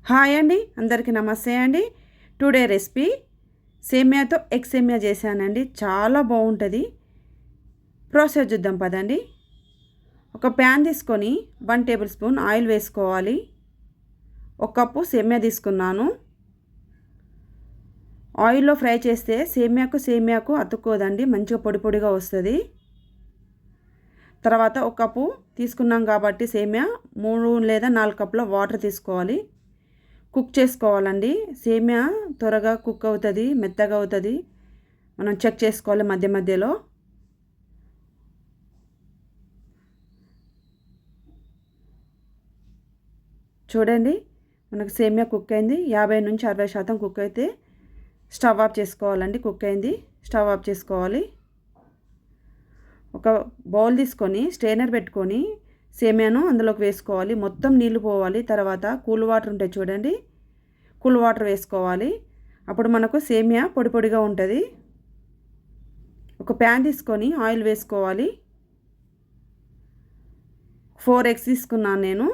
Hi అండి, అందరికీ నమస్తే అండి. టుడే రెసిపీ సేమియాతో ఎగ్ సేమియా చేశానండి. చాలా బాగుంటుంది. ప్రాసెస్ చూద్దాం పదండి. ఒక ప్యాన్ తీసుకొని 1 టేబుల్ స్పూన్ ఆయిల్ వేసుకోవాలి. 1 కప్పు సేమియా తీసుకున్నాను. ఆయిల్లో ఫ్రై చేస్తే సేమియాకు అతుక్కోదండి, మంచిగా పొడి పొడిగా వస్తుంది. తర్వాత 1 కప్పు తీసుకున్నాం కాబట్టి సేమియా 3 లేదా 4 కప్పుల వాటర్ తీసుకోవాలి. కుక్ చేసుకోవాలండి. సేమియా త్వరగా కుక్ అవుతుంది, మెత్తగా అవుతుంది. మనం చెక్ చేసుకోవాలి మధ్య మధ్యలో. చూడండి, మనకు సేమియా కుక్ అయింది. 50 నుంచి 60% కుక్ అయితే స్టవ్ ఆఫ్ చేసుకోవాలండి. కుక్ అయింది, స్టవ్ ఆఫ్ చేసుకోవాలి. ఒక బౌల్ తీసుకొని స్ట్రైనర్ పెట్టుకొని సేమియాను అందులోకి వేసుకోవాలి. మొత్తం నీళ్లు పోవాలి. తర్వాత కూల్ వాటర్ ఉంటాయి చూడండి, కూల్ వాటర్ వేసుకోవాలి. అప్పుడు మనకు సేమియా పొడి పొడిగా ఉంటుంది. ఒక ప్యాన్ తీసుకొని ఆయిల్ వేసుకోవాలి. 4 ఎగ్స్ తీసుకున్నాను నేను.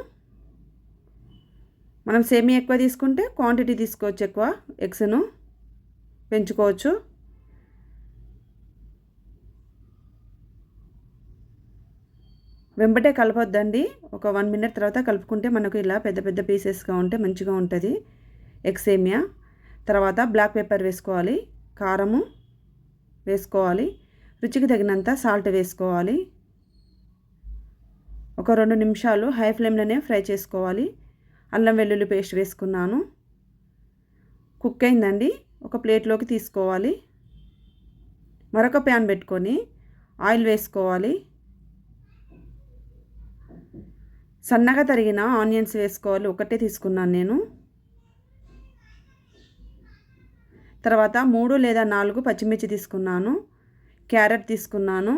మనం సేమియా ఎక్కువ తీసుకుంటే క్వాంటిటీ తీసుకోవచ్చు, ఎక్కువ ఎగ్స్ను పెంచుకోవచ్చు. వెంబటే కలపొద్దండి. ఒక 1 మినిట్ తర్వాత కలుపుకుంటే మనకు ఇలా పెద్ద పెద్ద పీసెస్గా ఉంటే మంచిగా ఉంటుంది ఎగ్ సేమియా. తర్వాత బ్లాక్ పెప్పర్ వేసుకోవాలి, కారము వేసుకోవాలి, రుచికి తగినంత సాల్ట్ వేసుకోవాలి. ఒక 2 నిమిషాలు హై ఫ్లేమ్లోనే ఫ్రై చేసుకోవాలి. అల్లం వెల్లుల్లి పేస్ట్ వేసుకున్నాను. కుక్ అయిందండి. ఒక ప్లేట్లోకి తీసుకోవాలి. మరొక ప్యాన్ పెట్టుకొని ఆయిల్ వేసుకోవాలి. సన్నగా తరిగిన ఆనియన్స్ వేసుకోవాలి. ఒకటే తీసుకున్నాను నేను. తర్వాత 3 లేదా 4 పచ్చిమిర్చి తీసుకున్నాను. క్యారెట్ తీసుకున్నాను.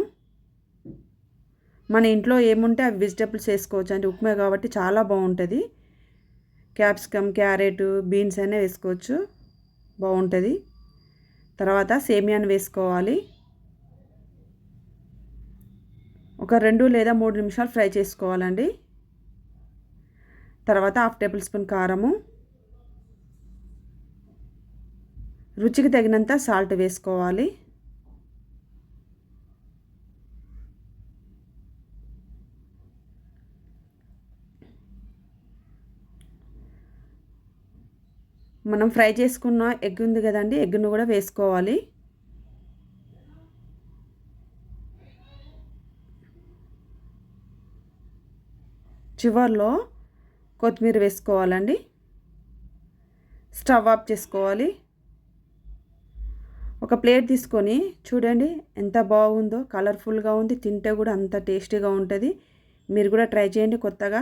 మన ఇంట్లో ఏముంటే అవి వెజిటబుల్స్ వేసుకోవచ్చు, అంటే ఉప్మా కాబట్టి చాలా బాగుంటుంది. క్యాప్సికమ్, క్యారెట్, బీన్స్ అయినా వేసుకోవచ్చు, బాగుంటుంది. తర్వాత సేమియాను వేసుకోవాలి. ఒక 2 లేదా 3 నిమిషాలు ఫ్రై చేసుకోవాలండి. తర్వాత 1/2 టేబుల్ స్పూన్ కారము, రుచికి తగినంత సాల్ట్ వేసుకోవాలి. మనం ఫ్రై చేసుకున్న ఎగ్ ఉంది కదండి, ఎగ్ను కూడా వేసుకోవాలి. చివర్లో కొత్తిమీర వేసుకోవాలండి. స్టవ్ ఆఫ్ చేసుకోవాలి. ఒక ప్లేట్ తీసుకొని చూడండి ఎంత బాగుందో, కలర్ఫుల్గా ఉంది. తింటే కూడా అంత టేస్టీగా ఉంటుంది. మీరు కూడా ట్రై చేయండి కొత్తగా.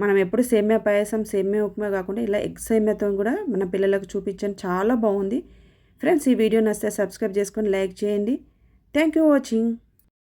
మనం ఎప్పుడు సేమియా పాయసం, సేమియా ఉప్మా కాకుండా ఇలా ఎగ్ సేమియాతో కూడా మన పిల్లలకు చూపించండి, చాలా బాగుంది. ఫ్రెండ్స్, ఈ వీడియో నచ్చితే సబ్స్క్రైబ్ చేసుకొని లైక్ చేయండి. Thank you watching.